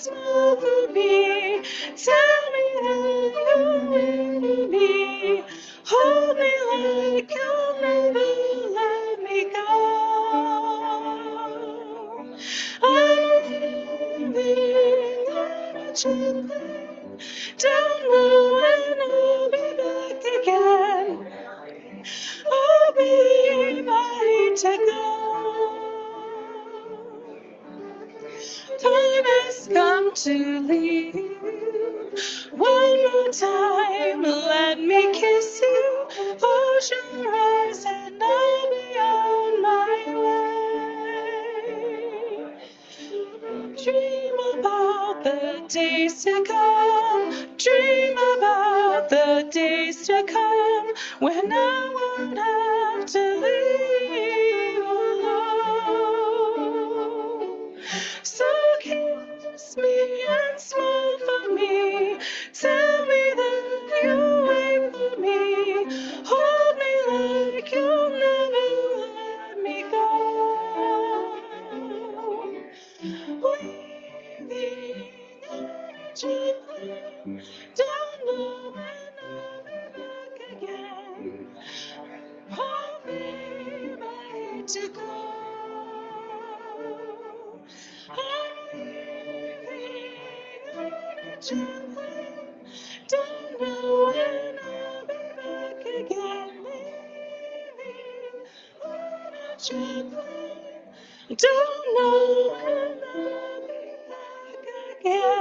smile for me. Tell me that you're with me. Hold me like you'll never let me go. I'm leaving on a train. Don't know when I'll be back again. Oh, babe, I need to go. Time has come to leave. One more time, let me kiss you. Close your eyes and I'll be on my way. Dream about the days to come. Dream about the days to come when I won't have to leave alone. So kiss me and smile for me. Tell me that you'll wait for me. Hold me like you'll never let me go. Waving on a train, don't know when I'll be back again. Oh, babe, I hate to go. I'm leaving on a train, don't know when I'll be back again. Leaving on a train, don't know when I'll be back again.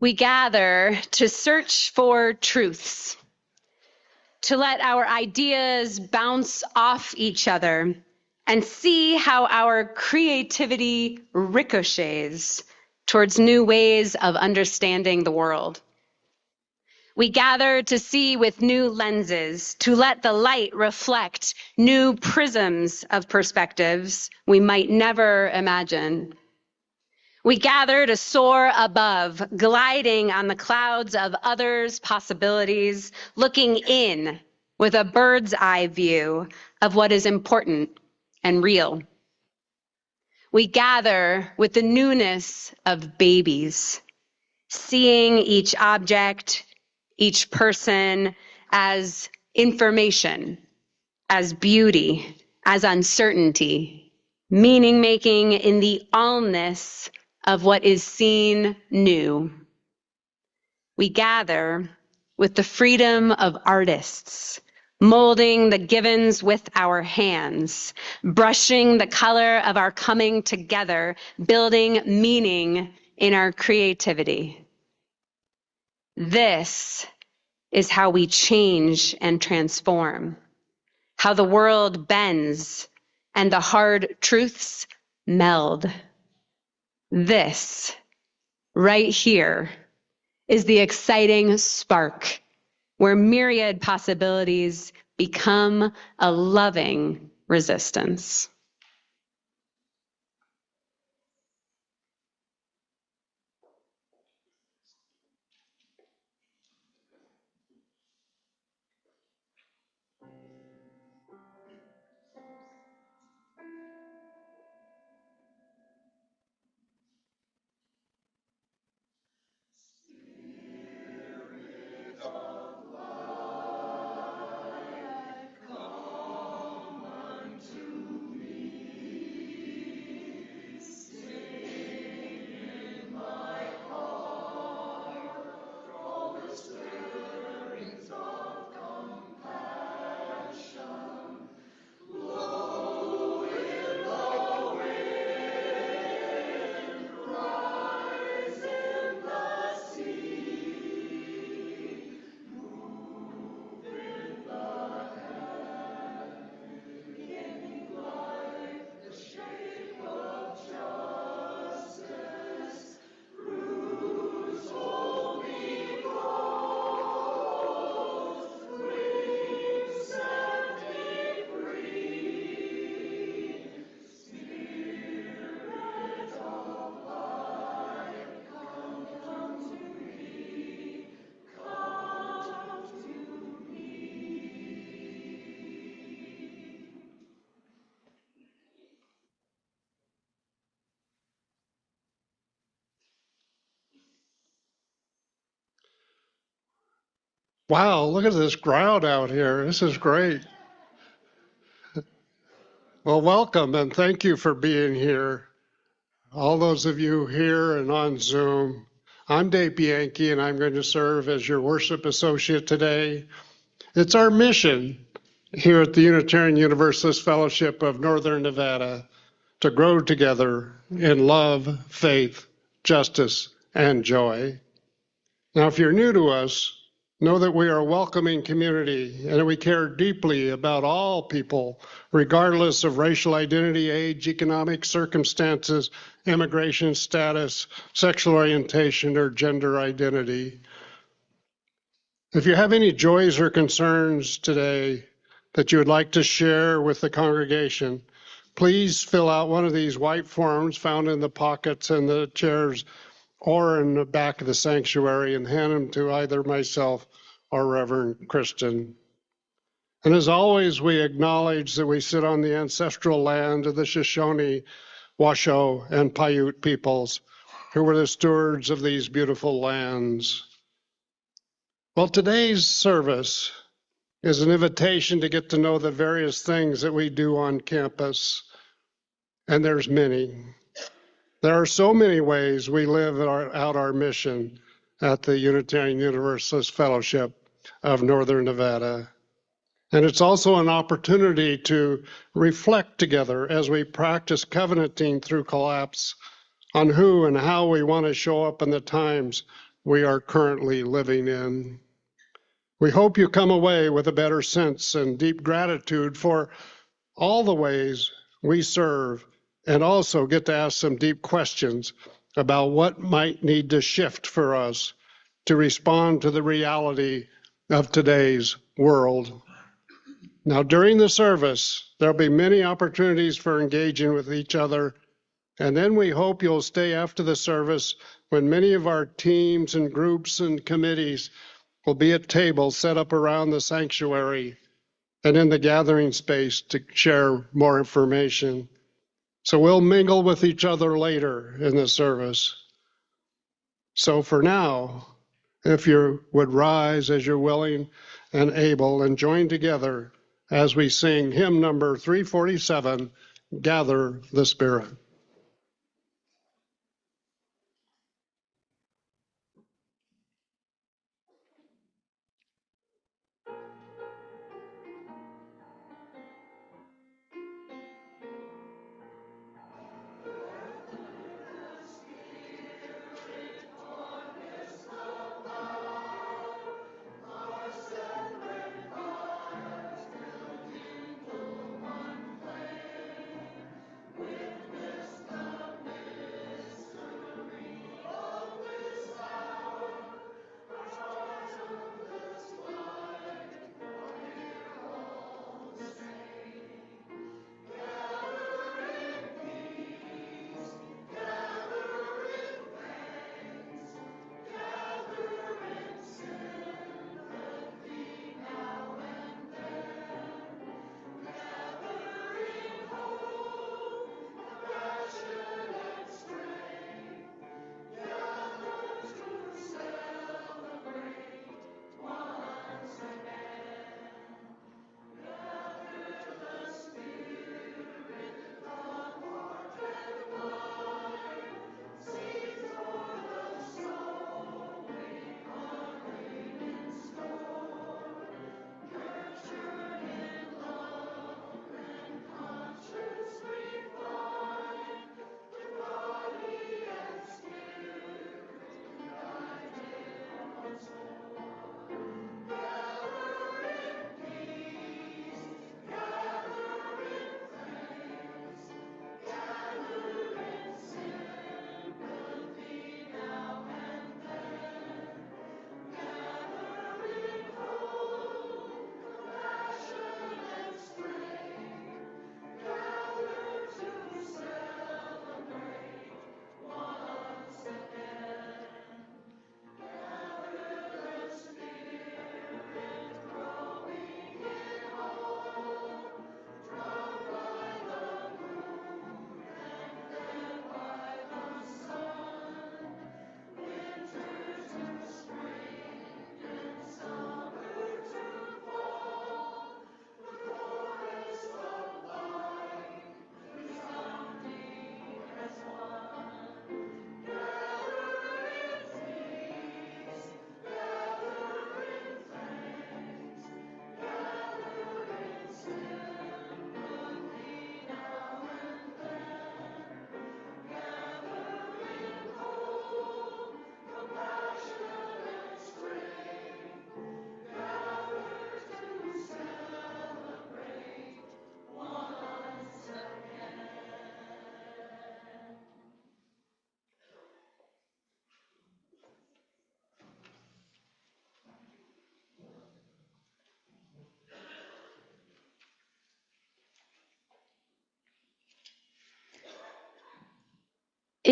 We gather to search for truths, to let our ideas bounce off each other and see how our creativity ricochets towards new ways of understanding the world. We gather to see with new lenses, to let the light reflect new prisms of perspectives we might never imagine. We gather to soar above, gliding on the clouds of others' possibilities, looking in with a bird's eye view of what is important and real. We gather with the newness of babies, seeing each object, each person as information, as beauty, as uncertainty, meaning making in the allness of what is seen new. We gather with the freedom of artists, molding the givens with our hands, brushing the color of our coming together, building meaning in our creativity. This is how we change and transform, how the world bends and the hard truths meld. This, right here, is the exciting spark where myriad possibilities become a loving resistance. Wow, look at this crowd out here. This is great. Well, welcome and thank you for being here. All those of you here and on Zoom. I'm Dave Bianchi and I'm going to serve as your worship associate today. It's our mission here at the Unitarian Universalist Fellowship of Northern Nevada to grow together in love, faith, justice, and joy. Now, if you're new to us, know that we are a welcoming community and that we care deeply about all people, regardless of racial identity, age, economic circumstances, immigration status, sexual orientation, or gender identity. If you have any joys or concerns today that you would like to share with the congregation, please fill out one of these white forms found in the pockets and the chairs or in the back of the sanctuary and hand them to either myself or Reverend Kristen. And as always, we acknowledge that we sit on the ancestral land of the Shoshone, Washoe, and Paiute peoples, who were the stewards of these beautiful lands. Well, today's service is an invitation to get to know the various things that we do on campus, and there's many. There are so many ways we live out our mission at the Unitarian Universalist Fellowship of Northern Nevada. And it's also an opportunity to reflect together as we practice covenanting through collapse on who and how we want to show up in the times we are currently living in. We hope you come away with a better sense and deep gratitude for all the ways we serve and also get to ask some deep questions about what might need to shift for us to respond to the reality of today's world. Now, during the service, there'll be many opportunities for engaging with each other, and then we hope you'll stay after the service when many of our teams and groups and committees will be at tables set up around the sanctuary and in the gathering space to share more information. So we'll mingle with each other later in the service. So for now, if you would rise as you're willing and able and join together as we sing hymn number 347, Gather the Spirit.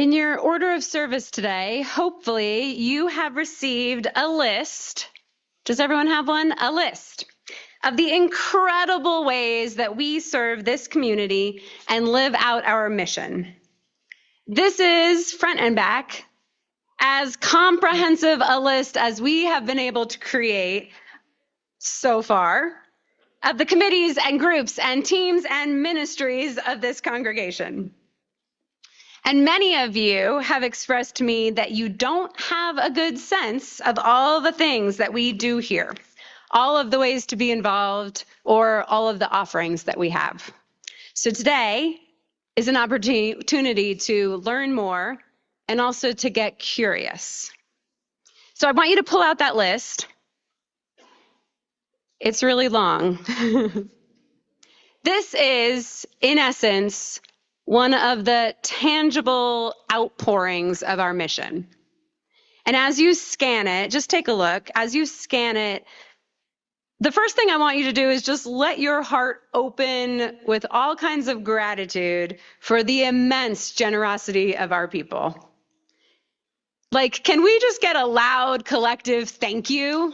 In your order of service today, hopefully you have received a list. Does everyone have one? A list of the incredible ways that we serve this community and live out our mission. This is front and back as comprehensive a list as we have been able to create so far of the committees and groups and teams and ministries of this congregation. And many of you have expressed to me that you don't have a good sense of all the things that we do here, all of the ways to be involved, or all of the offerings that we have. So today is an opportunity to learn more and also to get curious. So I want you to pull out that list. It's really long. This is, in essence, one of the tangible outpourings of our mission. And as you scan it, just take a look. As you scan it, the first thing I want you to do is just let your heart open with all kinds of gratitude for the immense generosity of our people. Like, can we just get a loud collective thank you?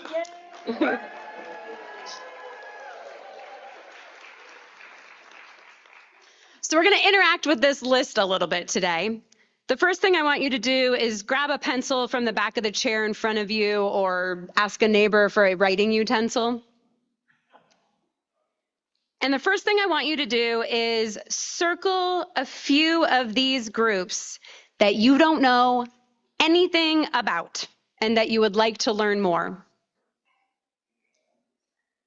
So we're going to interact with this list a little bit today. The first thing I want you to do is grab a pencil from the back of the chair in front of you or ask a neighbor for a writing utensil. And the first thing I want you to do is circle a few of these groups that you don't know anything about and that you would like to learn more.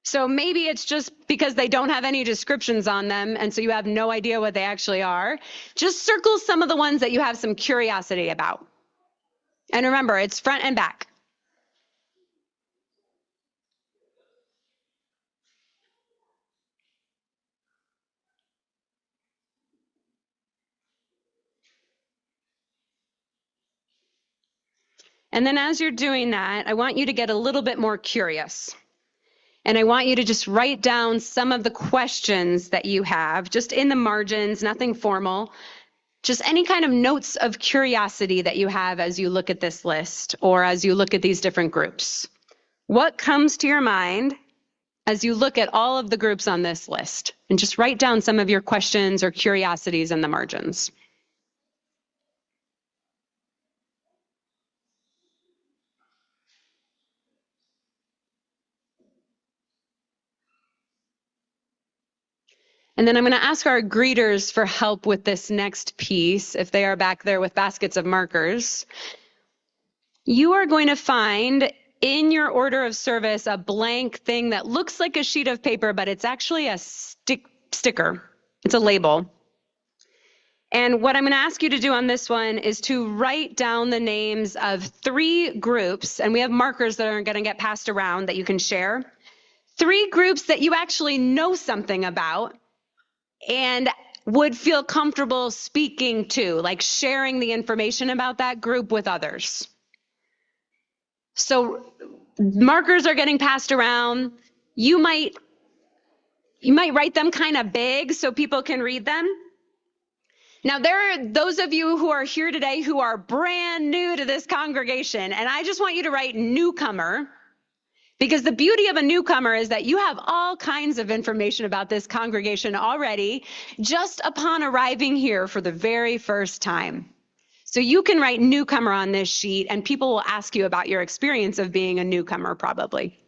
So maybe it's just because they don't have any descriptions on them, and so you have no idea what they actually are. Just circle some of the ones that you have some curiosity about. And remember, it's front and back. And then as you're doing that, I want you to get a little bit more curious. And I want you to just write down some of the questions that you have, just in the margins, nothing formal. Just any kind of notes of curiosity that you have as you look at this list or as you look at these different groups. What comes to your mind as you look at all of the groups on this list? And just write down some of your questions or curiosities in the margins. And then I'm going to ask our greeters for help with this next piece, if they are back there with baskets of markers. You are going to find in your order of service a blank thing that looks like a sheet of paper, but it's actually a sticker. It's a label. And what I'm going to ask you to do on this one is to write down the names of 3 groups, and we have markers that are going to get passed around that you can share. 3 groups that you actually know something about and would feel comfortable speaking to, like sharing the information about that group with others. So markers are getting passed around. You might write them kind of big so people can read them. Now, there are those of you who are here today who are brand new to this congregation, and I just want you to write newcomer, because the beauty of a newcomer is that you have all kinds of information about this congregation already just upon arriving here for the very first time. So you can write newcomer on this sheet, and people will ask you about your experience of being a newcomer probably.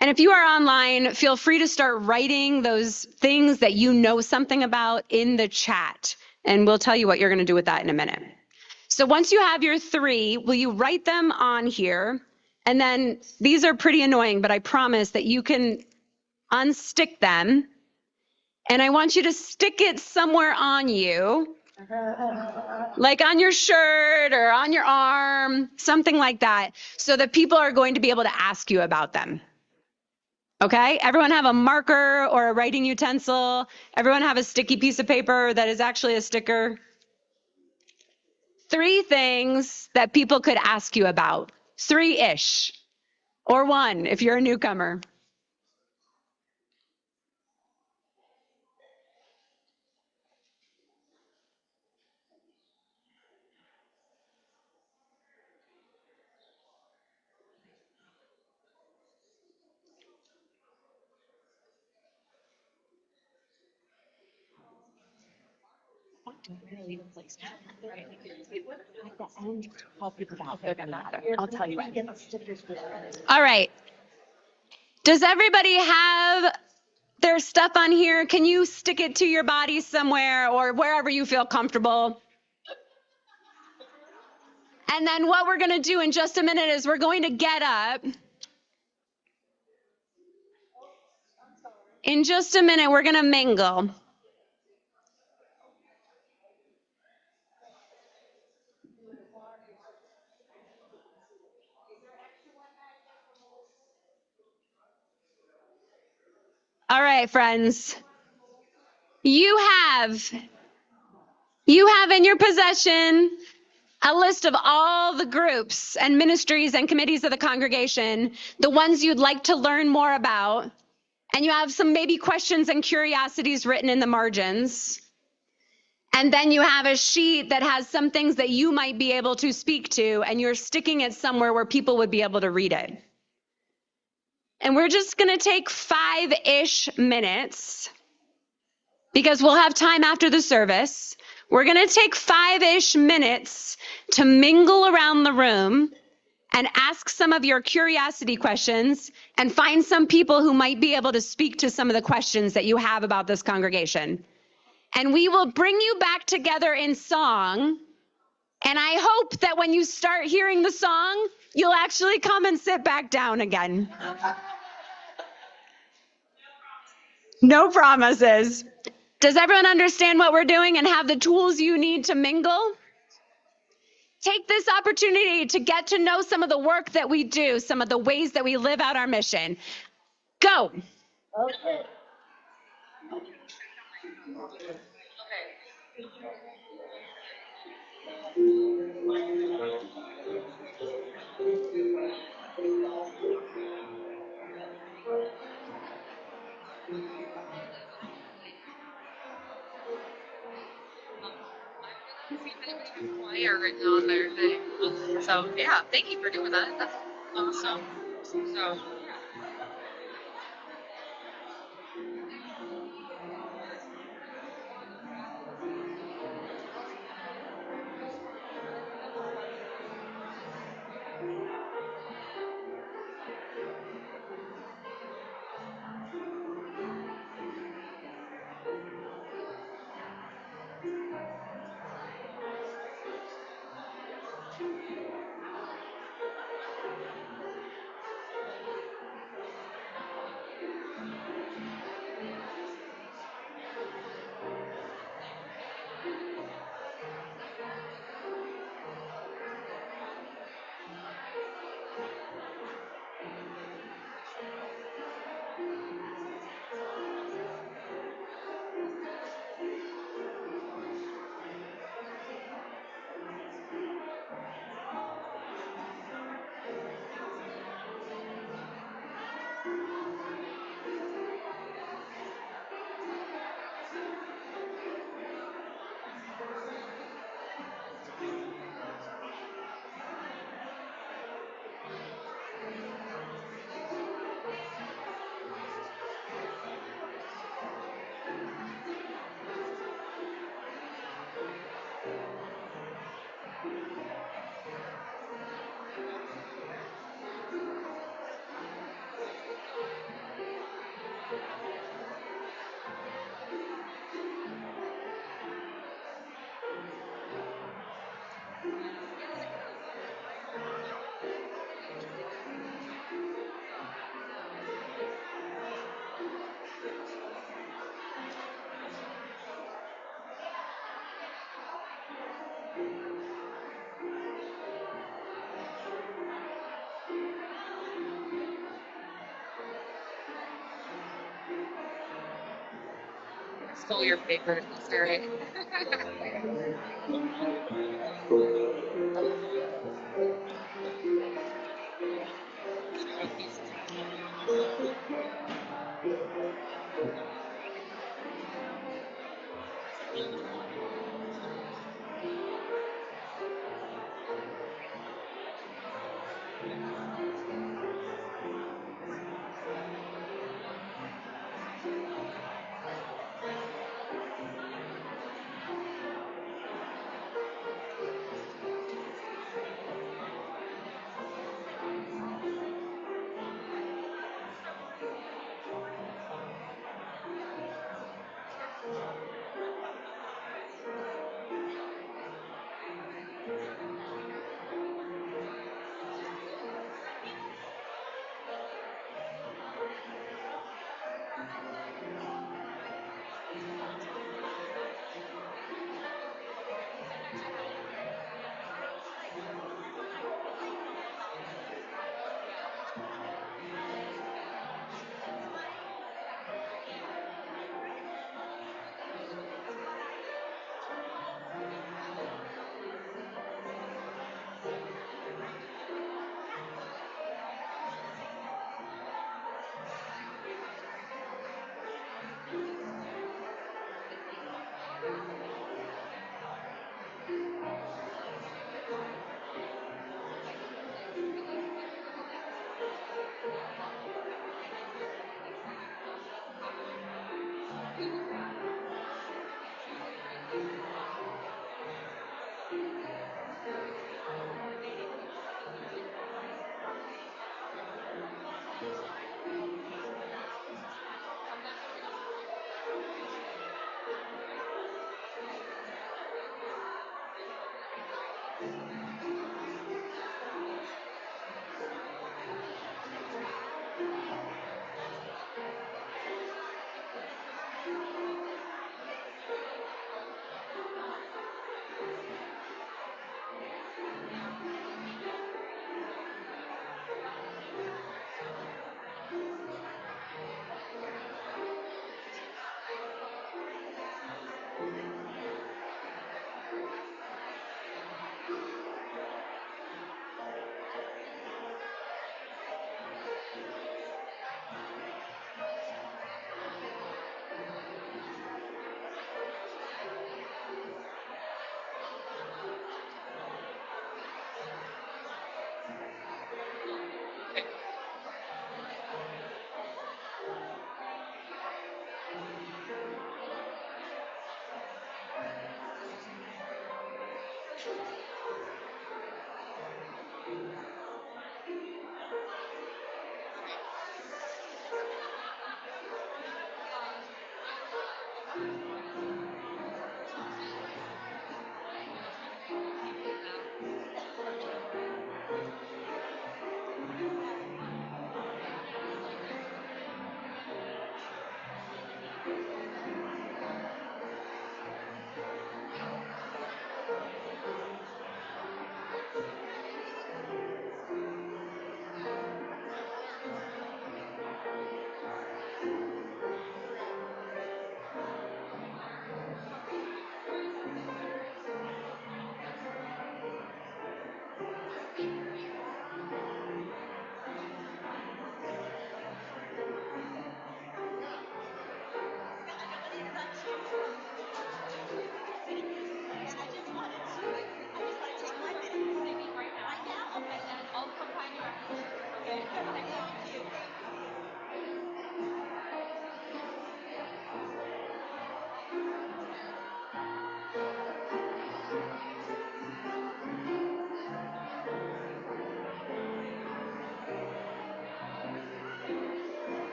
And if you are online, feel free to start writing those things that you know something about in the chat, and we'll tell you what you're going to do with that in a minute. So once you have your 3, will you write them on here? And then these are pretty annoying, but I promise that you can unstick them. And I want you to stick it somewhere on you, like on your shirt or on your arm, something like that, so that people are going to be able to ask you about them. Okay, everyone have a marker or a writing utensil. Everyone have a sticky piece of paper that is actually a sticker. 3 things that people could ask you about. 3-ish, or 1 if you're a newcomer. All right. Does everybody have their stuff on here? Can you stick it to your body somewhere or wherever you feel comfortable? And then what we're going to do in just a minute is we're going to get up. In just a minute, we're going to mingle. All right, friends. You have in your possession a list of all the groups and ministries and committees of the congregation, the ones you'd like to learn more about. And you have some maybe questions and curiosities written in the margins. And then you have a sheet that has some things that you might be able to speak to, and you're sticking it somewhere where people would be able to read it. And we're just going to take 5-ish minutes because we'll have time after the service. We're going to take 5-ish minutes to mingle around the room and ask some of your curiosity questions and find some people who might be able to speak to some of the questions that you have about this congregation. And we will bring you back together in song. And I hope that when you start hearing the song, you'll actually come and sit back down again. No promises. Does everyone understand what we're doing and have the tools you need to mingle? Take this opportunity to get to know some of the work that we do, some of the ways that we live out our mission. Go. Okay. Flyer written on their thing. So yeah, thank you for doing that. That's awesome. So stole your paper, Sarah.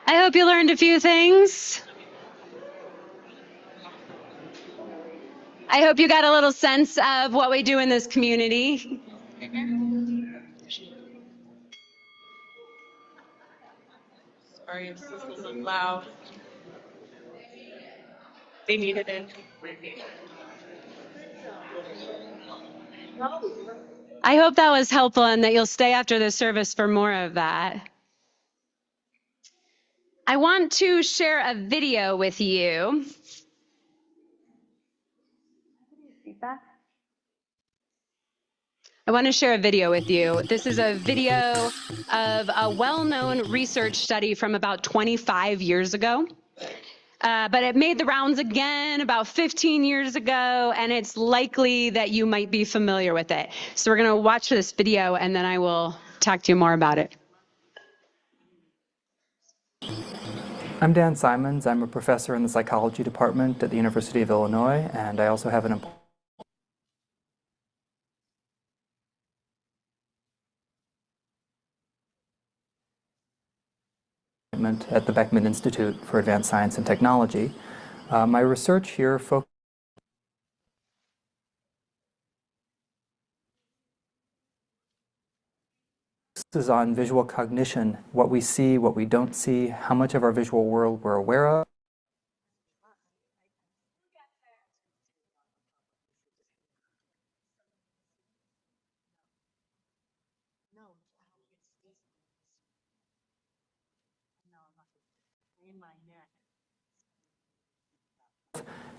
I hope you learned a few things. I hope you got a little sense of what we do in this community. Sorry, it's just a little loud. They needed it. I hope that was helpful and that you'll stay after the service for more of that. I want to share a video with you. I want to share a video with you. This is a video of a well-known research study from about 25 years ago. But it made the rounds again about 15 years ago, and it's likely that you might be familiar with it. So we're going to watch this video, and then I will talk to you more about it. I'm Dan Simons. I'm a professor in the psychology department at the University of Illinois, and I also have an appointment at the Beckman Institute for Advanced Science and Technology. My research here focuses on visual cognition, what we see, what we don't see, how much of our visual world we're aware of.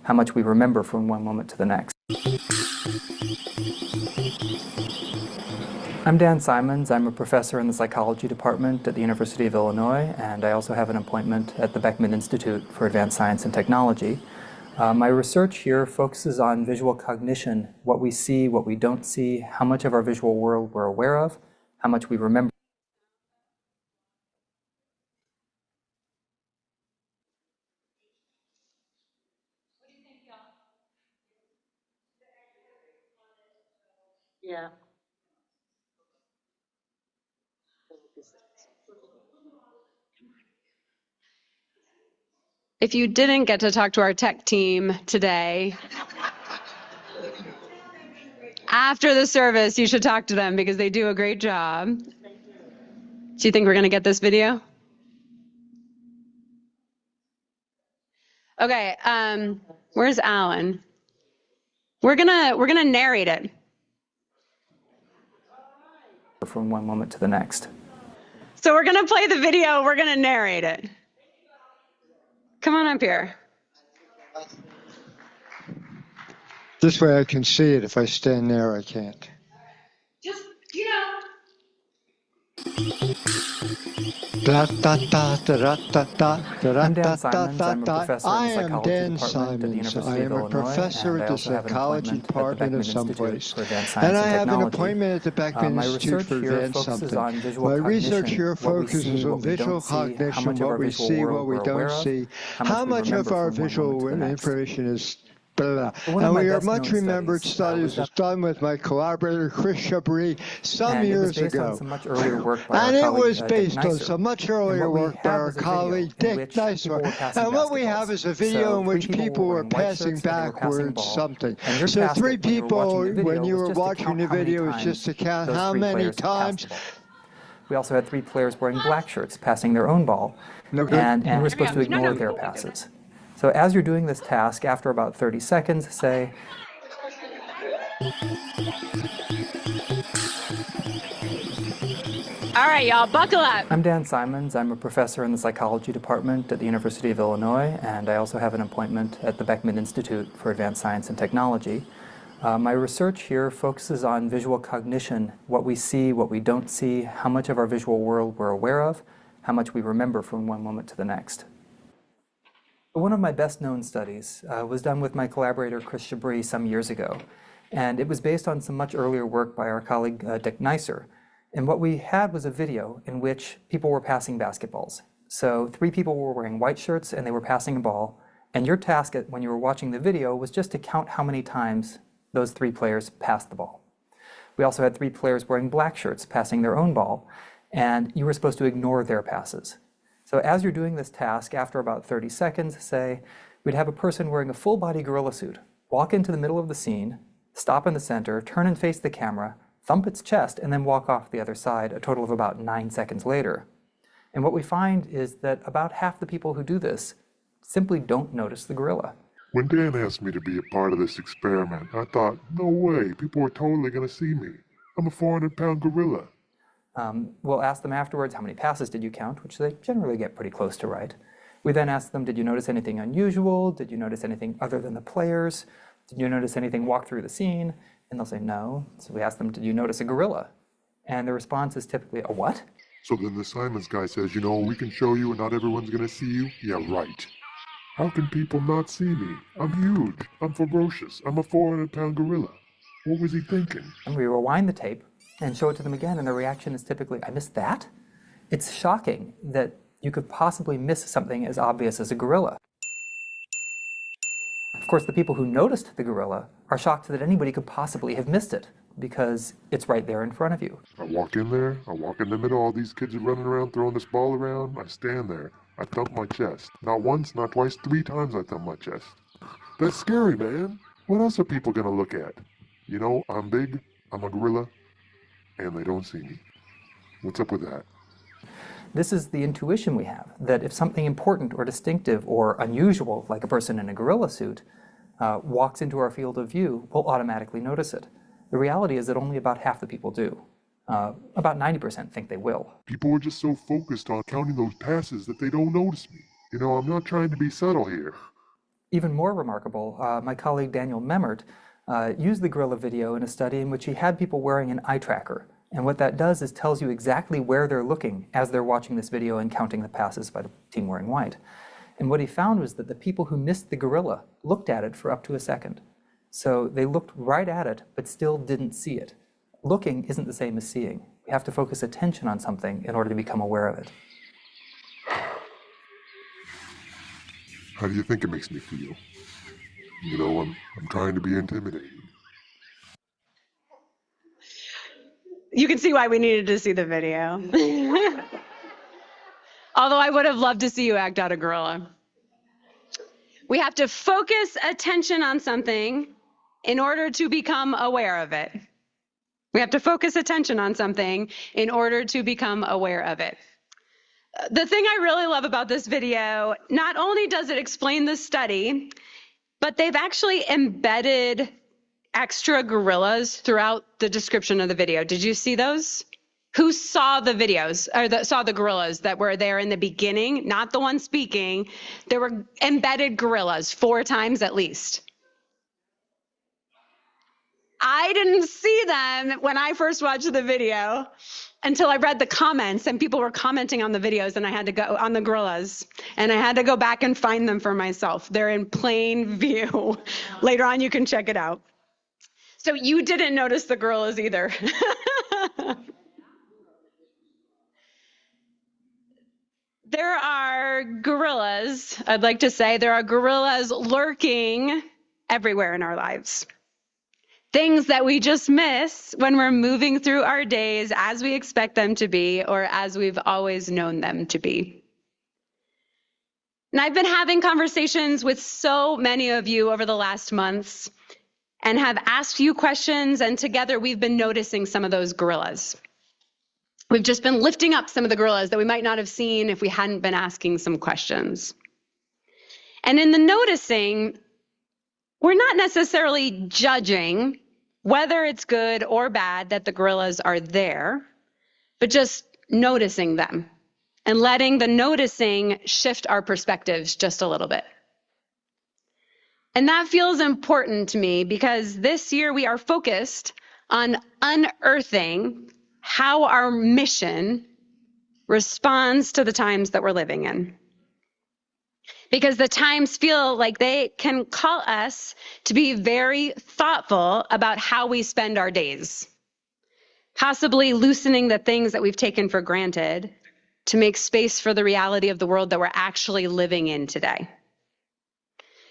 How much we remember from one moment to the next. I'm Dan Simons. I'm a professor in the psychology department at the University of Illinois, and I also have an appointment at the Beckman Institute for Advanced Science and Technology. My research here focuses on visual cognition, what we see, what we don't see, how much of our visual world we're aware of, how much we remember. Yeah. If you didn't get to talk to our tech team today, after the service, you should talk to them because they do a great job. Do you think we're going to get this video? Okay, where's Alan? We're gonna narrate it. From one moment to the next. So we're gonna play the video, we're gonna narrate it. Come on up here. This way I can see it. If I stand there, I can't. Just, you know. I'm Dan Simons. I'm a professor in the psychology department at the University of Illinois, and I also have an appointment at the Beckman Institute for Advanced Science and Technology. And I have an appointment at the Beckman Institute for Advanced something. My research here focuses on visual cognition, what we see, what we don't see, how much of our visual information is blah, blah. And we are much remembered studies was done with my collaborator Chris Chabris some years ago. And it was based on some much earlier work by our colleague Dick Neisser. And what we have is a video in which people were passing backwards something. So three people, when you were watching the video, is just to count how many times. We also had three players wearing black shirts passing their own ball, and you were supposed to ignore their passes. So as you're doing this task, after about 30 seconds, say, All right, y'all, buckle up. I'm Dan Simons. I'm a professor in the psychology department at the University of Illinois, and I also have an appointment at the Beckman Institute for Advanced Science and Technology. My research here focuses on visual cognition, what we see, what we don't see, how much of our visual world we're aware of, how much we remember from one moment to the next. One of my best-known studies was done with my collaborator Chris Chabris some years ago, and it was based on some much earlier work by our colleague Dick Neisser. And what we had was a video in which people were passing basketballs. So three people were wearing white shirts and they were passing a ball, and your task when you were watching the video was just to count how many times those three players passed the ball. We also had three players wearing black shirts passing their own ball, and you were supposed to ignore their passes. So as you're doing this task, after about 30 seconds, say, we'd have a person wearing a full-body gorilla suit walk into the middle of the scene, stop in the center, turn and face the camera, thump its chest, and then walk off the other side a total of about 9 seconds later. And what we find is that about half the people who do this simply don't notice the gorilla. When Dan asked me to be a part of this experiment, I thought, no way, people are totally going to see me. I'm a 400-pound gorilla. We'll ask them afterwards, how many passes did you count, which they generally get pretty close to right. We then ask them, did you notice anything unusual? Did you notice anything other than the players? Did you notice anything walk through the scene? And they'll say no. So we ask them, did you notice a gorilla? And the response is typically, a what? So then the Simons guy says, you know, we can show you and not everyone's gonna see you? Yeah, right. How can people not see me? I'm huge. I'm ferocious. I'm a 400-pound gorilla. What was he thinking? And we rewind the tape and show it to them again, and the reaction is typically, I missed that? It's shocking that you could possibly miss something as obvious as a gorilla. Of course, the people who noticed the gorilla are shocked that anybody could possibly have missed it, because it's right there in front of you. I walk in there, I walk in the middle, all these kids are running around throwing this ball around, I stand there, I thump my chest. Not once, not twice, 3 times I thump my chest. That's scary, man. What else are people gonna look at? You know, I'm big, I'm a gorilla, and they don't see me. What's up with that? This is the intuition we have, that if something important or distinctive or unusual, like a person in a gorilla suit, walks into our field of view, we'll automatically notice it. The reality is that only about half the people do. About 90% think they will. People are just so focused on counting those passes that they don't notice me. You know, I'm not trying to be subtle here. Even more remarkable, my colleague Daniel Memmert used the gorilla video in a study in which he had people wearing an eye tracker. And what that does is tells you exactly where they're looking as they're watching this video and counting the passes by the team wearing white. And what he found was that the people who missed the gorilla looked at it for up to a second. So they looked right at it, but still didn't see it. Looking isn't the same as seeing. We have to focus attention on something in order to become aware of it. How do you think it makes me feel? You know, I'm trying to be intimidating. You can see why we needed to see the video. Although I would have loved to see you act out a gorilla. We have to focus attention on something in order to become aware of it. We have to focus attention on something in order to become aware of it. The thing I really love about this video, not only does it explain the study, but they've actually embedded extra gorillas throughout the description of the video. Did you see those? Who saw the videos, or saw the gorillas that were there in the beginning? Not the one speaking. There were embedded gorillas 4 times at least. I didn't see them when I first watched the video until I read the comments, and people were commenting on the videos, and I had to go on the gorillas, and I had to go back and find them for myself. They're in plain view. Later on, you can check it out. So you didn't notice the gorillas either. There are gorillas, I'd like to say, there are gorillas lurking everywhere in our lives. Things that we just miss when we're moving through our days as we expect them to be or as we've always known them to be. And I've been having conversations with so many of you over the last months and have asked you questions, and together we've been noticing some of those gorillas. We've just been lifting up some of the gorillas that we might not have seen if we hadn't been asking some questions. And in the noticing, we're not necessarily judging whether it's good or bad that the gorillas are there, but just noticing them and letting the noticing shift our perspectives just a little bit. And that feels important to me because this year we are focused on unearthing how our mission responds to the times that we're living in. Because the times feel like they can call us to be very thoughtful about how we spend our days, possibly loosening the things that we've taken for granted to make space for the reality of the world that we're actually living in today.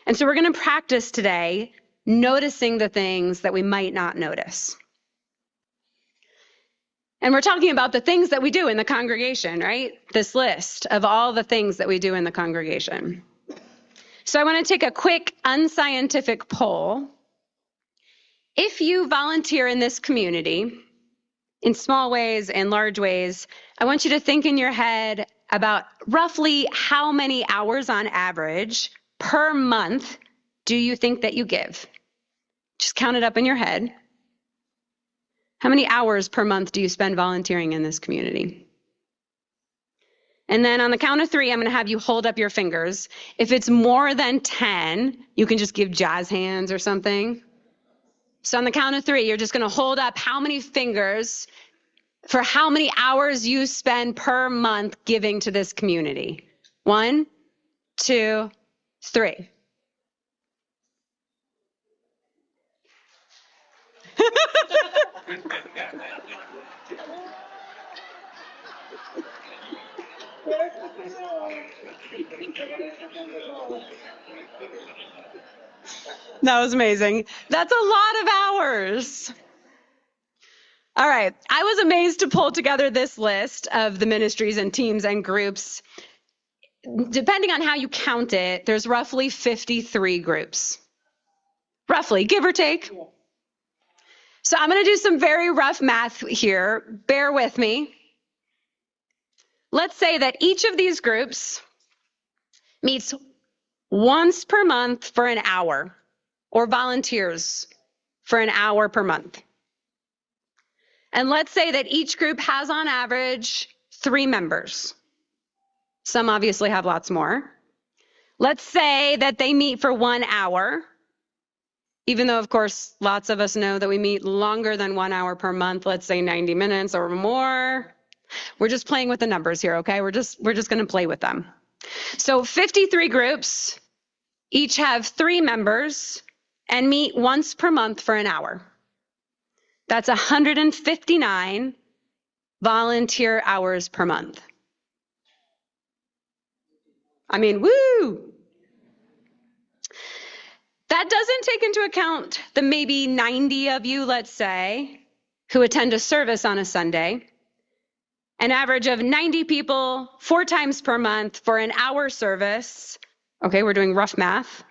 And so we're going to practice today noticing the things that we might not notice. And we're talking about the things that we do in the congregation, right? This list of all the things that we do in the congregation. So I want to take a quick unscientific poll. If you volunteer in this community, in small ways and large ways, I want you to think in your head about roughly how many hours on average per month do you think that you give? Just count it up in your head. How many hours per month do you spend volunteering in this community? And then on the count of 3, I'm going to have you hold up your fingers. If it's more than 10, you can just give jazz hands or something. So on the count of 3, you're just going to hold up how many fingers for how many hours you spend per month giving to this community. 1, 2, 3. That was amazing. That's a lot of hours. All right. I was amazed to pull together this list of the ministries and teams and groups. Depending on how you count it, there's roughly 53 groups. Roughly, give or take. So I'm going to do some very rough math here. Bear with me. Let's say that each of these groups meets once per month for an hour, or volunteers for an hour per month. And let's say that each group has on average 3 members. Some obviously have lots more. Let's say that they meet for 1 hour, even though, of course, lots of us know that we meet longer than 1 hour per month, let's say 90 minutes or more. We're just playing with the numbers here, okay? We're just going to play with them. So 53 groups, each have 3 members, and meet once per month for an hour. That's 159 volunteer hours per month. I mean, woo! That doesn't take into account the maybe 90 of you, let's say, who attend a service on a Sunday. An average of 90 people 4 times per month for an hour service, okay, we're doing rough math,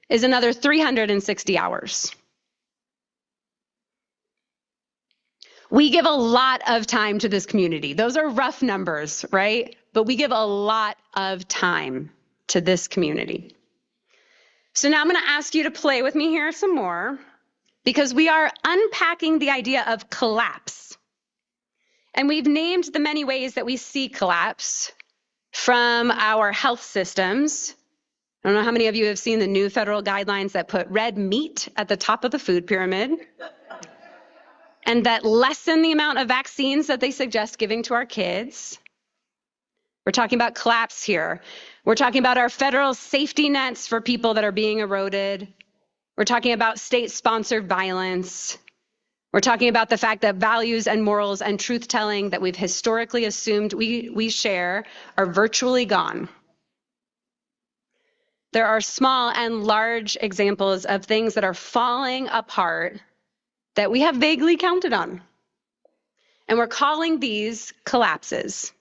is another 360 hours. We give a lot of time to this community. Those are rough numbers, right? But we give a lot of time to this community. So now I'm going to ask you to play with me here some more, because we are unpacking the idea of collapse. And we've named the many ways that we see collapse from our health systems. I don't know how many of you have seen the new federal guidelines that put red meat at the top of the food pyramid and that lessen the amount of vaccines that they suggest giving to our kids. We're talking about collapse here. We're talking about our federal safety nets for people that are being eroded. We're talking about state-sponsored violence. We're talking about the fact that values and morals and truth-telling that we've historically assumed we share are virtually gone. There are small and large examples of things that are falling apart that we have vaguely counted on. And we're calling these collapses,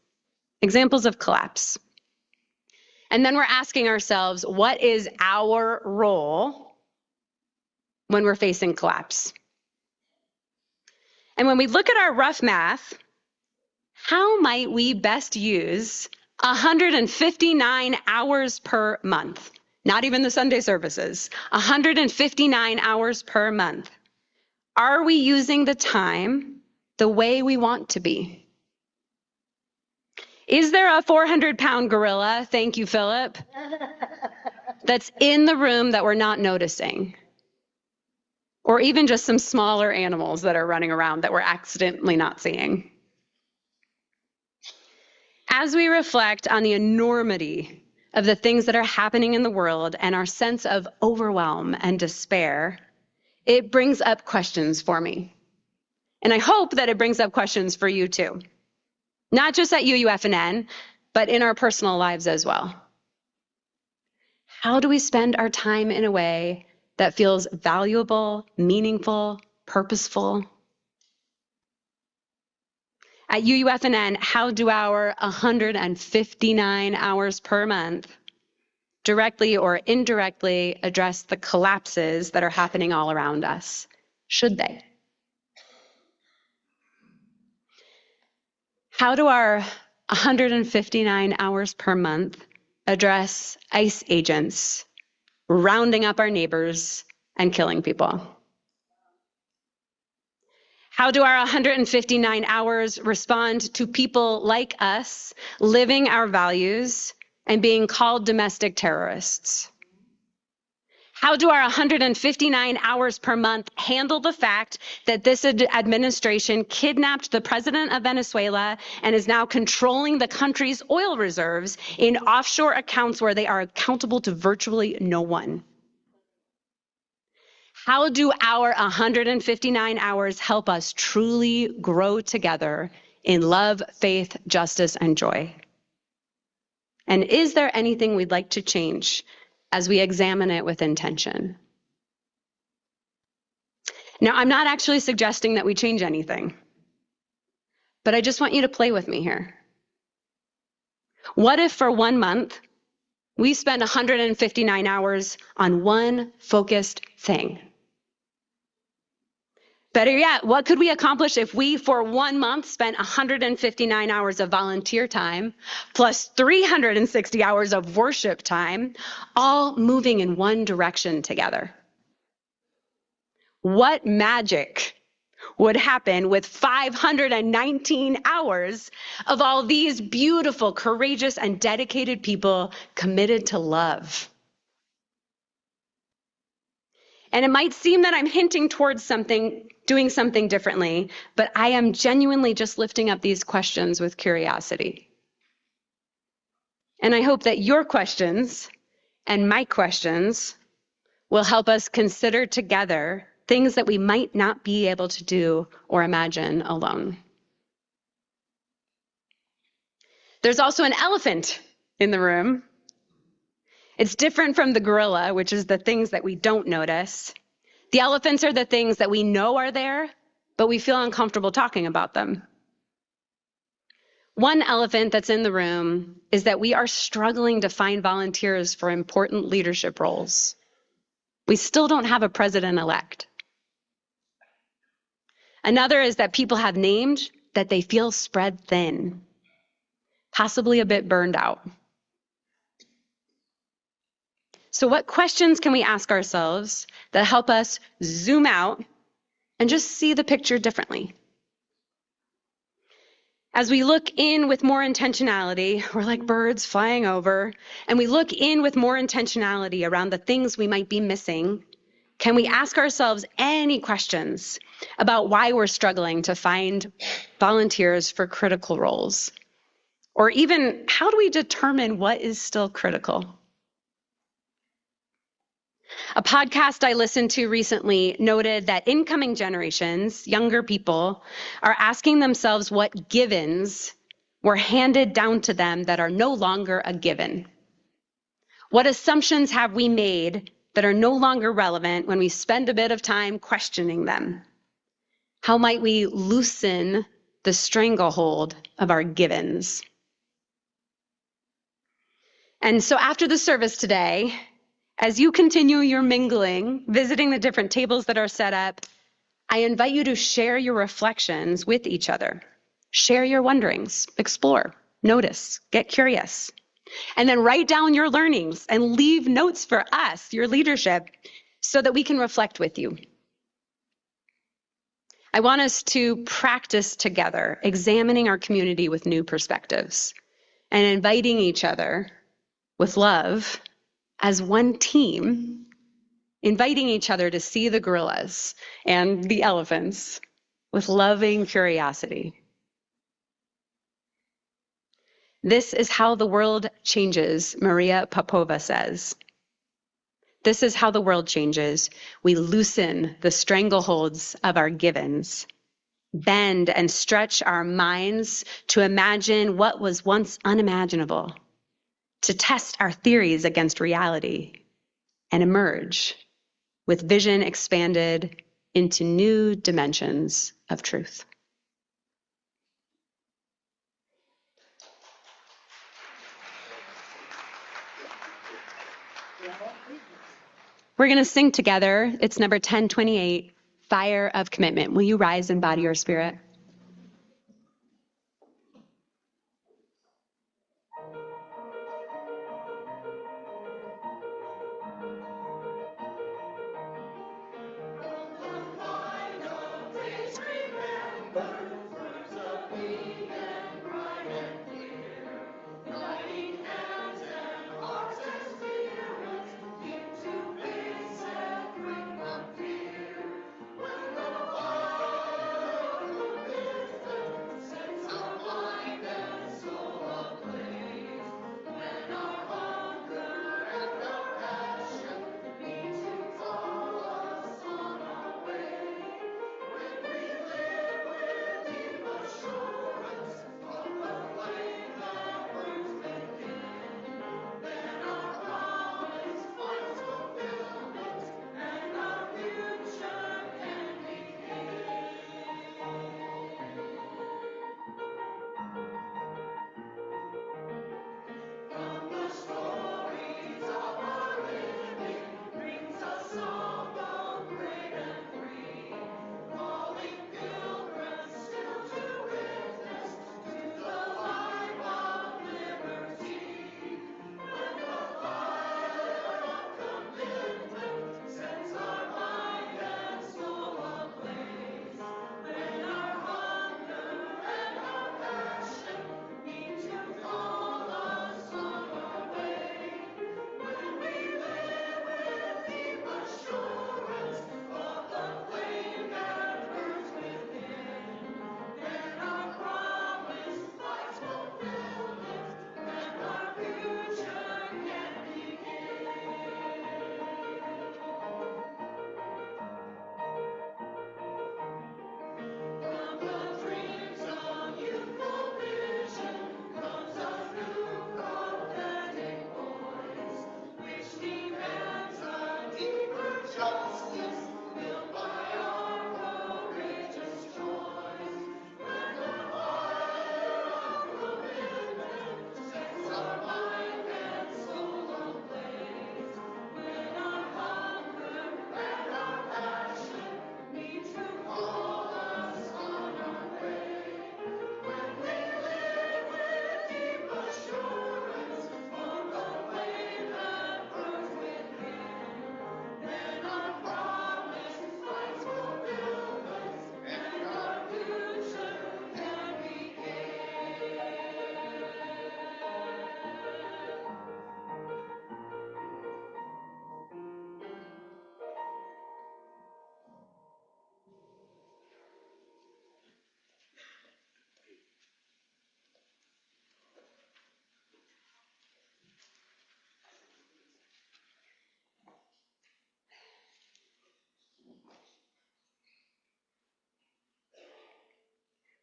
examples of collapse. And then we're asking ourselves, what is our role when we're facing collapse? And when we look at our rough math, how might we best use 159 hours per month? Not even the Sunday services, 159 hours per month. Are we using the time the way we want to be? Is there a 400-pound gorilla, thank you, Philip, that's in the room that we're not noticing? Or even just some smaller animals that are running around that we're accidentally not seeing? As we reflect on the enormity of the things that are happening in the world and our sense of overwhelm and despair, it brings up questions for me. And I hope that it brings up questions for you too. Not just at UUFNN, but in our personal lives as well. How do we spend our time in a way that feels valuable, meaningful, purposeful? At UUFNN, how do our 159 hours per month directly or indirectly address the collapses that are happening all around us? Should they? How do our 159 hours per month address ICE agents rounding up our neighbors and killing people? How do our 159 hours respond to people like us living our values and being called domestic terrorists? How do our 159 hours per month handle the fact that this administration kidnapped the president of Venezuela and is now controlling the country's oil reserves in offshore accounts where they are accountable to virtually no one? How do our 159 hours help us truly grow together in love, faith, justice, and joy? And is there anything we'd like to change as we examine it with intention? Now, I'm not actually suggesting that we change anything, but I just want you to play with me here. What if for 1 month, we spend 159 hours on one focused thing? Better yet, what could we accomplish if we, for 1 month, spent 159 hours of volunteer time, plus 360 hours of worship time, all moving in one direction together? What magic would happen with 519 hours of all these beautiful, courageous, and dedicated people committed to love? And it might seem that I'm hinting towards doing something differently, but I am genuinely just lifting up these questions with curiosity. And I hope that your questions and my questions will help us consider together things that we might not be able to do or imagine alone. There's also an elephant in the room. It's different from the gorilla, which is the things that we don't notice. The elephants are the things that we know are there, but we feel uncomfortable talking about them. One elephant that's in the room is that we are struggling to find volunteers for important leadership roles. We still don't have a president-elect. Another is that people have named that they feel spread thin, possibly a bit burned out. So what questions can we ask ourselves that help us zoom out and just see the picture differently? As we look in with more intentionality, we're like birds flying over, and we look in with more intentionality around the things we might be missing. Can we ask ourselves any questions about why we're struggling to find volunteers for critical roles? Or even, how do we determine what is still critical? A podcast I listened to recently noted that incoming generations, younger people, are asking themselves what givens were handed down to them that are no longer a given. What assumptions have we made that are no longer relevant when we spend a bit of time questioning them? How might we loosen the stranglehold of our givens? And so after the service today, as you continue your mingling, visiting the different tables that are set up, I invite you to share your reflections with each other. Share your wonderings, explore, notice, get curious, and then write down your learnings and leave notes for us, your leadership, so that we can reflect with you. I want us to practice together, examining our community with new perspectives and inviting each other with love as one team, inviting each other to see the gorillas and the elephants with loving curiosity. This is how the world changes, Maria Popova says. This is how the world changes. We loosen the strangleholds of our givens, bend and stretch our minds to imagine what was once unimaginable, to test our theories against reality, and emerge with vision expanded into new dimensions of truth. We're going to sing together. It's number 1028, Fire of Commitment. Will you rise in body or spirit?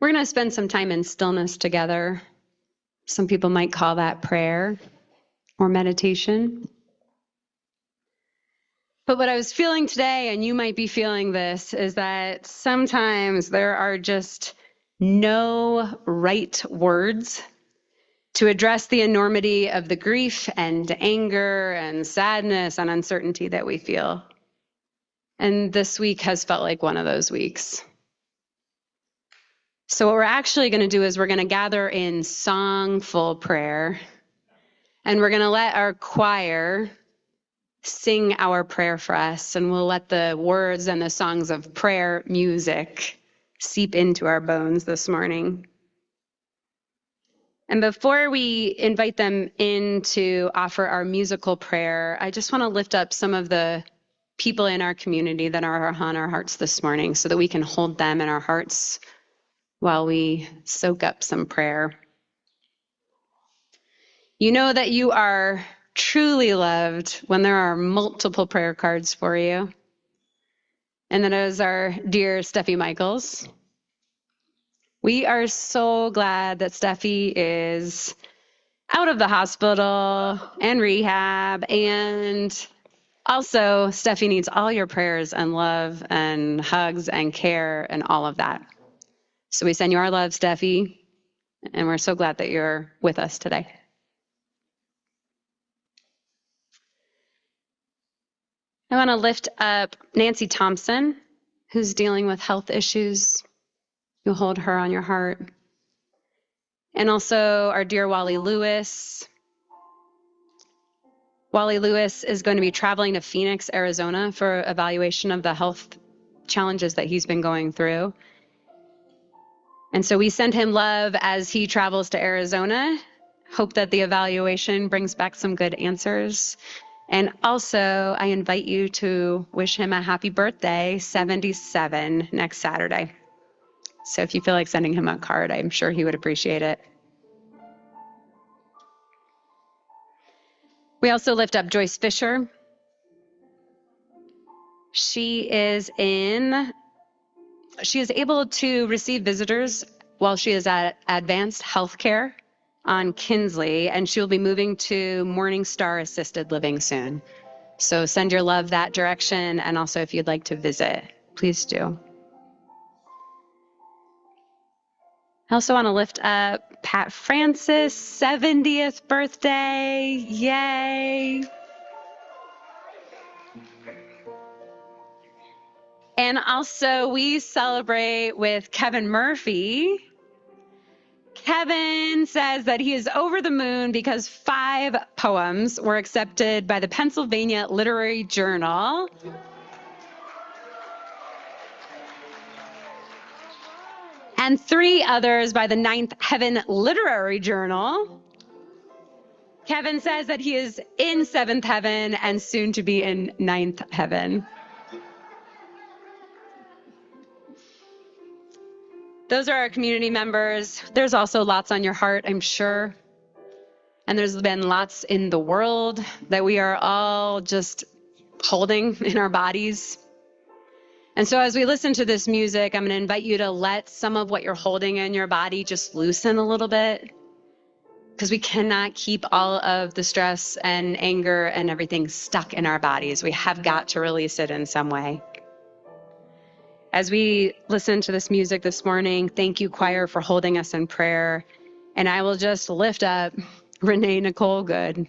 We're going to spend some time in stillness together. Some people might call that prayer or meditation. But what I was feeling today, and you might be feeling this, is that sometimes there are just no right words to address the enormity of the grief and anger and sadness and uncertainty that we feel. And this week has felt like one of those weeks. So what we're actually going to do is we're going to gather in songful prayer, and we're going to let our choir sing our prayer for us, and we'll let the words and the songs of prayer music seep into our bones this morning. And before we invite them in to offer our musical prayer, I just want to lift up some of the people in our community that are on our hearts this morning so that we can hold them in our hearts while we soak up some prayer. You know that you are truly loved when there are multiple prayer cards for you. And that is our dear Steffi Michaels. We are so glad that Steffi is out of the hospital and rehab. And also, Steffi needs all your prayers and love and hugs and care and all of that. So we send you our love, Steffi. And we're so glad that you're with us today. I want to lift up Nancy Thompson, who's dealing with health issues. You'll hold her on your heart. And also our dear Wally Lewis. Wally Lewis is going to be traveling to Phoenix, Arizona for evaluation of the health challenges that he's been going through. And so we send him love as he travels to Arizona. Hope that the evaluation brings back some good answers. And also, I invite you to wish him a happy birthday, 77, next Saturday. So if you feel like sending him a card, I'm sure he would appreciate it. We also lift up Joyce Fisher. She is able to receive visitors while she is at Advanced Healthcare on Kinsley, and she will be moving to Morning Star Assisted Living soon. So send your love that direction, and also if you'd like to visit, please do. I also want to lift up Pat Francis' 70th birthday. Yay! And also we celebrate with Kevin Murphy. Kevin says that he is over the moon because 5 poems were accepted by the Pennsylvania Literary Journal. And 3 others by the 9th Heaven Literary Journal. Kevin says that he is in 7th heaven and soon to be in 9th heaven. Those are our community members. There's also lots on your heart, I'm sure. And there's been lots in the world that we are all just holding in our bodies. And so as we listen to this music, I'm going to invite you to let some of what you're holding in your body just loosen a little bit. Because we cannot keep all of the stress and anger and everything stuck in our bodies. We have got to release it in some way. As we listen to this music this morning, thank you, choir, for holding us in prayer. And I will just lift up Renee Nicole Good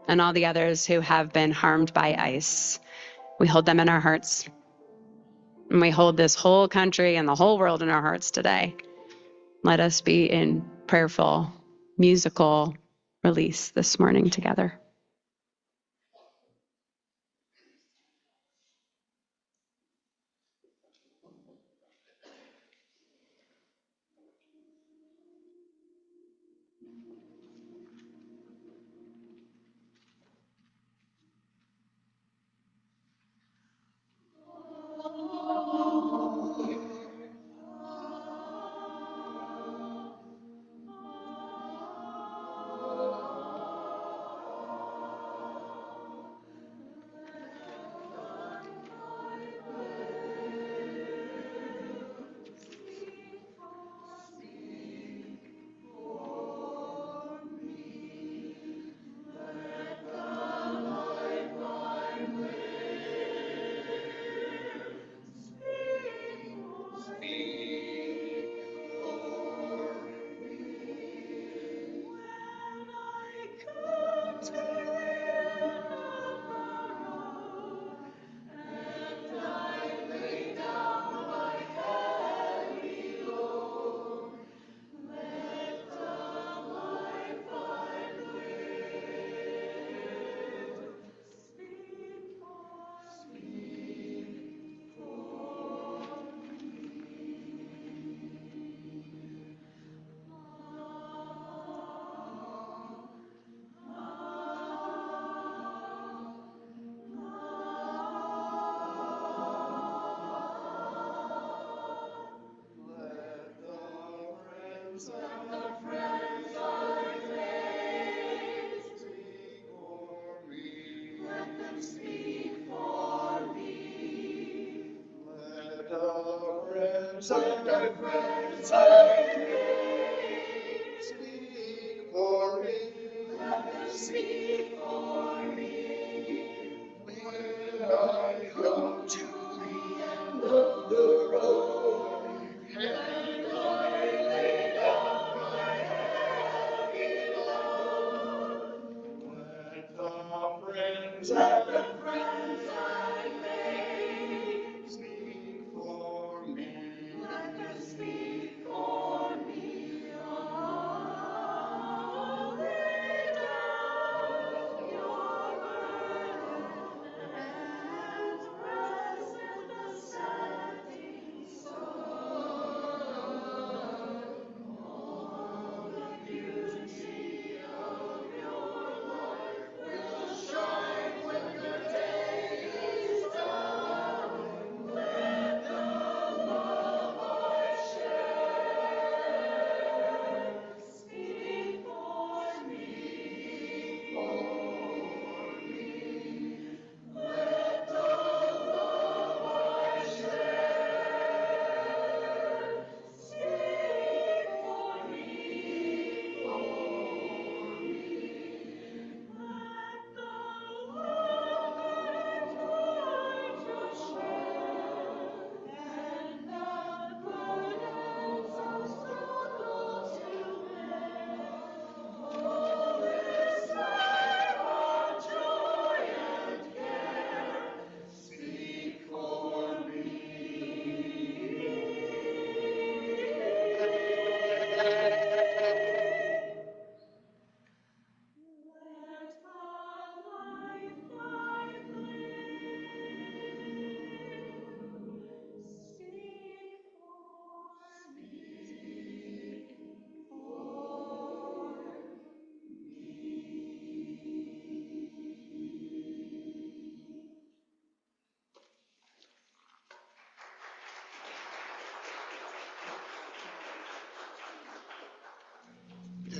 and all the others who have been harmed by ICE. We hold them in our hearts. And we hold this whole country and the whole world in our hearts today. Let us be in prayerful, musical release this morning together.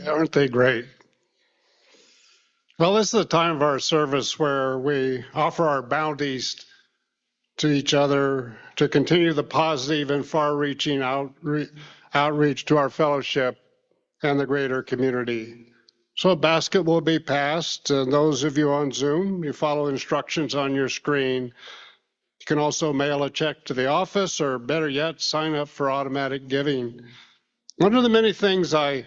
Aren't they great? Well, this is the time of our service where we offer our bounties to each other to continue the positive and far-reaching outreach to our fellowship and the greater community. So a basket will be passed, and those of you on Zoom, you follow instructions on your screen. You can also mail a check to the office, or better yet, sign up for automatic giving. One of the many things I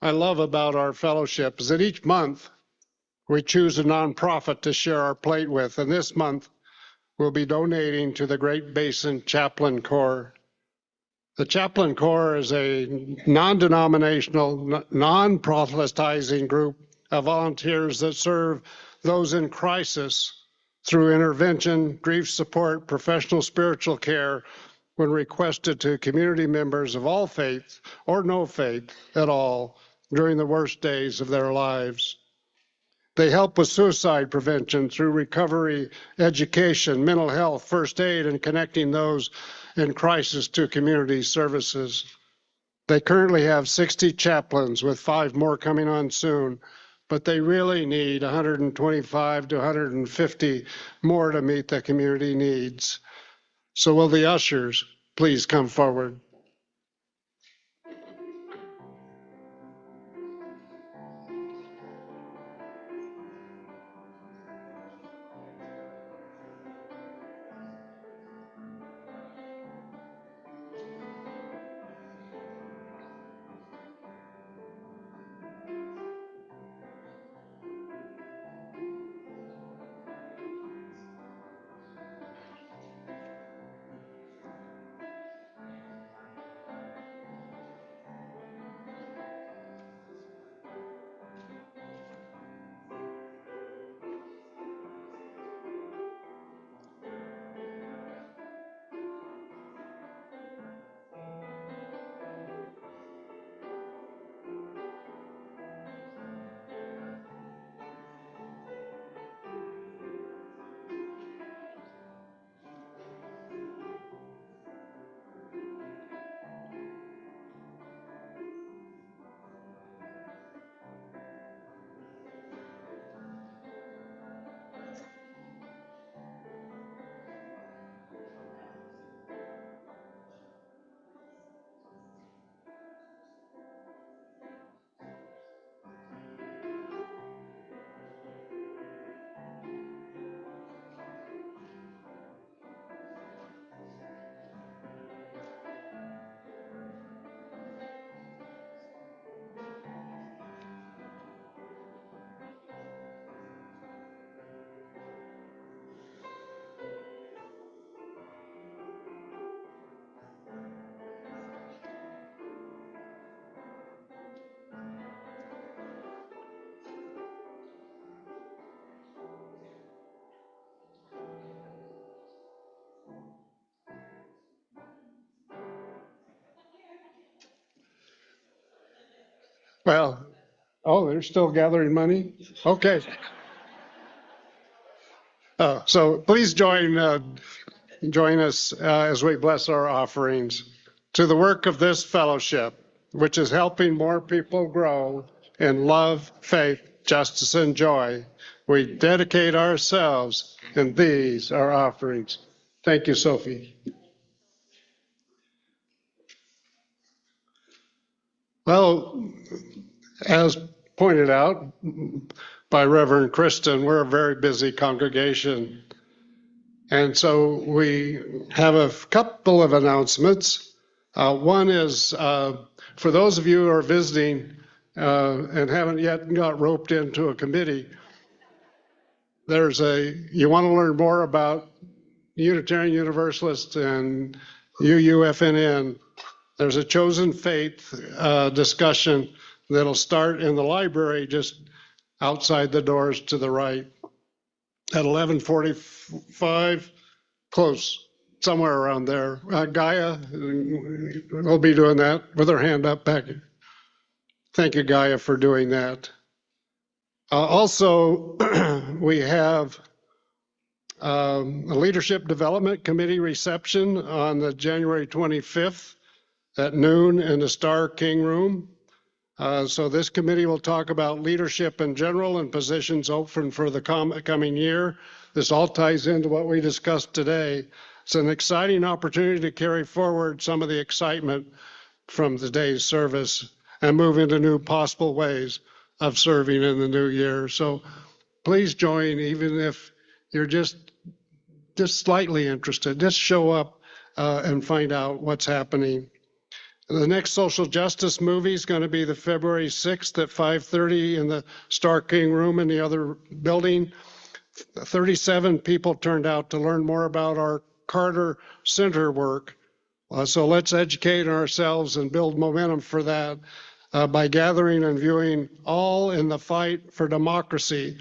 love about our fellowship is that each month we choose a nonprofit to share our plate with, and this month we'll be donating to the Great Basin Chaplain Corps. The Chaplain Corps is a non-denominational, non-proselytizing group of volunteers that serve those in crisis through intervention, grief support, professional spiritual care when requested to community members of all faith or no faith at all during the worst days of their lives. They help with suicide prevention through recovery, education, mental health, first aid, and connecting those in crisis to community services. They currently have 60 chaplains, with 5 more coming on soon, but they really need 125 to 150 more to meet the community needs. So will the ushers please come forward? Well, oh, they're still gathering money? Okay. So please join us as we bless our offerings to the work of this fellowship, which is helping more people grow in love, faith, justice, and joy. We dedicate ourselves, and these are offerings. Thank you, Sophie. Well, as pointed out by Reverend Kristen, we're a very busy congregation. And so we have a couple of announcements. One is for those of you who are visiting and haven't yet got roped into a committee, you want to learn more about Unitarian Universalists and UUFNN. There's a chosen faith discussion that'll start in the library just outside the doors to the right at 11:45, close, somewhere around there. Gaia will be doing that with her hand up back. Thank you, Gaia, for doing that. Also, we have a Leadership Development Committee reception on the January 25th at noon in the Star King Room. So this committee will talk about leadership in general and positions open for the coming year. This all ties into what we discussed today. It's an exciting opportunity to carry forward some of the excitement from today's service and move into new possible ways of serving in the new year. So please join, even if you're just slightly interested. Just show up and find out what's happening. The next social justice movie is going to be the February 6th at 5:30 in the Star King Room in the other building. 37 people turned out to learn more about our Carter Center work. So let's educate ourselves and build momentum for that by gathering and viewing All in the Fight for Democracy,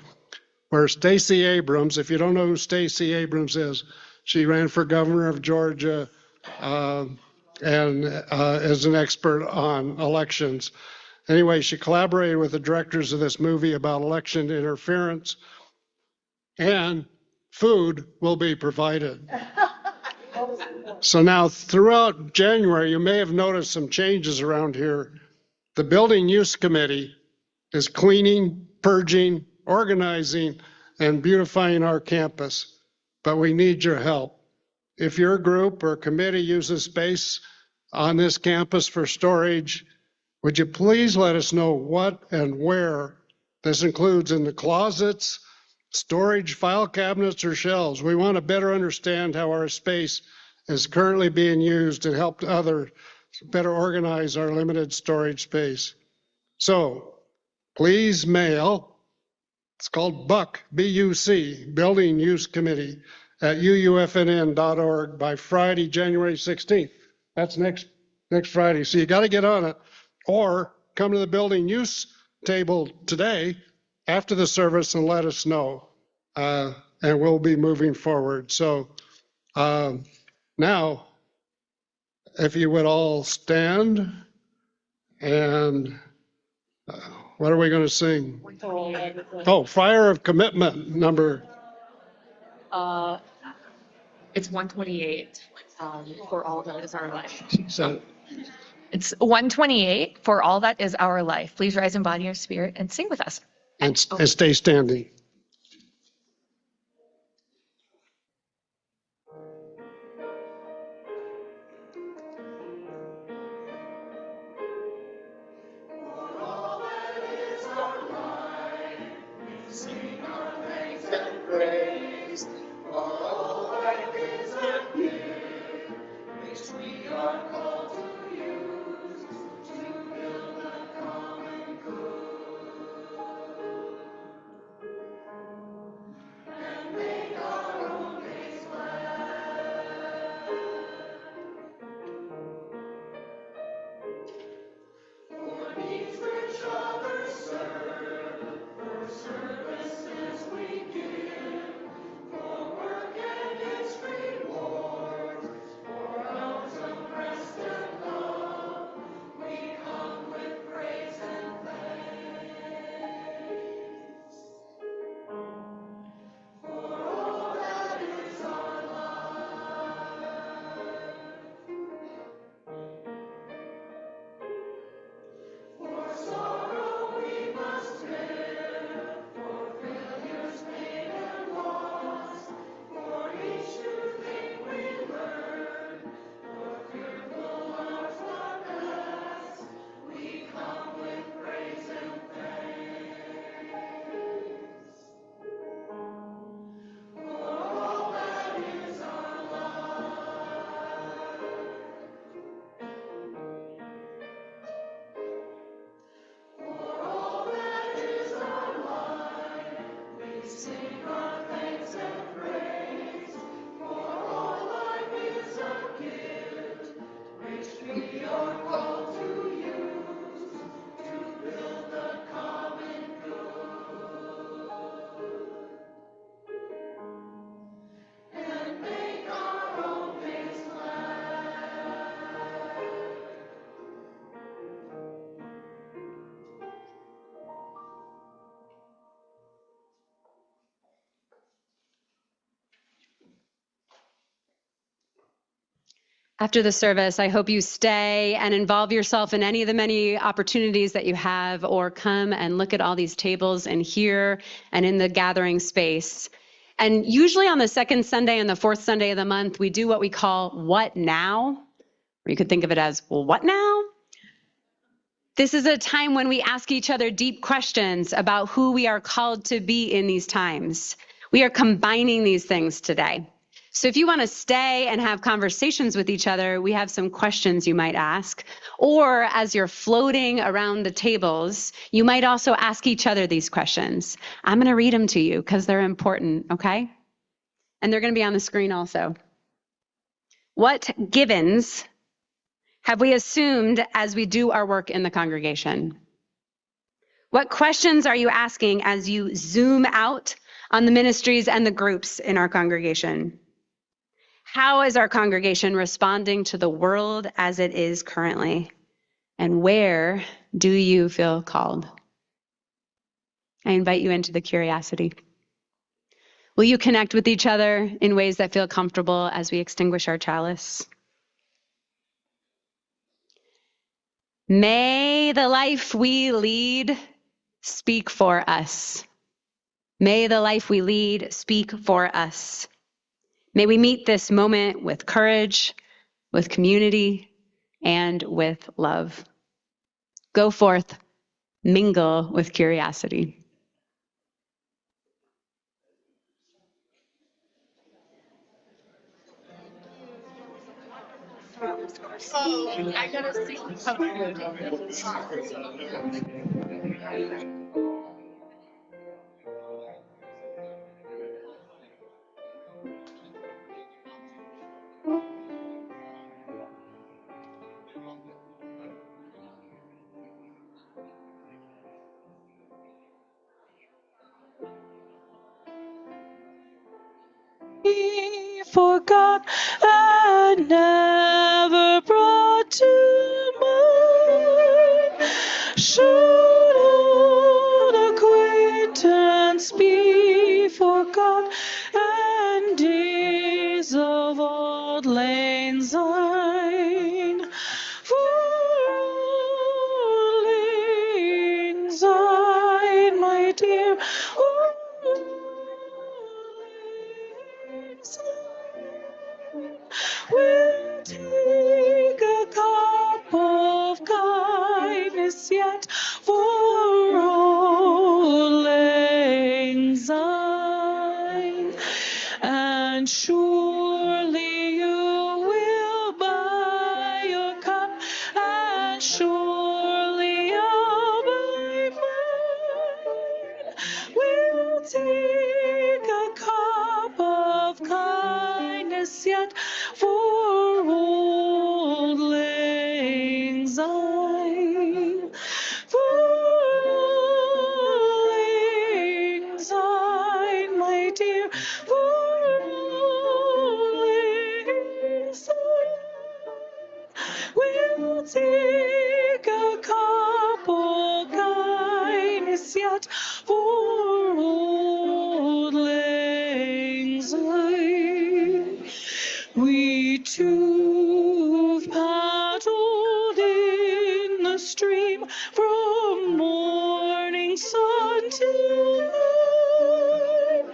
where Stacey Abrams, if you don't know who Stacey Abrams is, she ran for governor of Georgia and is an expert on elections. Anyway, she collaborated with the directors of this movie about election interference, and food will be provided. So now throughout January, you may have noticed some changes around here. The Building Use Committee is cleaning, purging, organizing, and beautifying our campus, but we need your help. If your group or committee uses space on this campus for storage, would you please let us know what and where? This includes in the closets, storage, file cabinets, or shelves. We want to better understand how our space is currently being used and help others better organize our limited storage space. So please mail, it's called BUC, B-U-C, Building Use Committee at UUFNN.org by Friday, January 16th. That's next Friday. So you got to get on it, or come to the building use table today after the service and let us know, and we'll be moving forward. So now, if you would all stand, and what are we going to sing? Oh, Fire of Commitment, number. It's 128 for all that is our life. So it's 128 for all that is our life. Please rise in body or spirit and sing with us. And stay standing. After the service, I hope you stay and involve yourself in any of the many opportunities that you have, or come and look at all these tables and here and in the gathering space. And usually on the second Sunday and the fourth Sunday of the month, we do what we call What Now? Or you could think of it as, well, what now? This is a time when we ask each other deep questions about who we are called to be in these times. We are combining these things today. So if you want to stay and have conversations with each other, we have some questions you might ask. Or as you're floating around the tables, you might also ask each other these questions. I'm going to read them to you because they're important, okay? And they're going to be on the screen also. What givens have we assumed as we do our work in the congregation? What questions are you asking as you zoom out on the ministries and the groups in our congregation? How is our congregation responding to the world as it is currently? And where do you feel called? I invite you into the curiosity. Will you connect with each other in ways that feel comfortable as we extinguish our chalice? May the life we lead speak for us. May the life we lead speak for us. May we meet this moment with courage, with community, and with love. Go forth, mingle with curiosity. Oh, I gotta see. Forgot and never brought to mind. Should old acquaintance be forgot, and days of old lang syne? For old lang syne, my dear, we'll take a cup of kindness yet for old lang syne, and surely you will buy your cup, and surely I'll buy mine. We'll take a cup of kindness yet for old lang syne. For old lang syne, my dear, for old lang syne. We'll take a cup of kindness yet for old lang syne. We two've paddled in the stream from morning sun till night.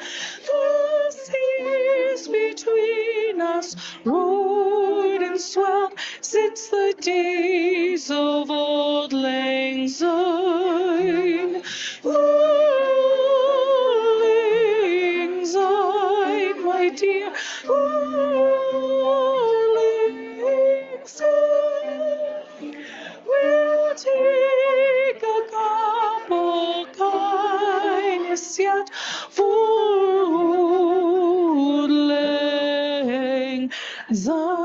The seas between us roared and swelled since the days of old lang syne. Old lang syne, my dear, old lang syne. We'll take a cup of kindness yet for old lang syne.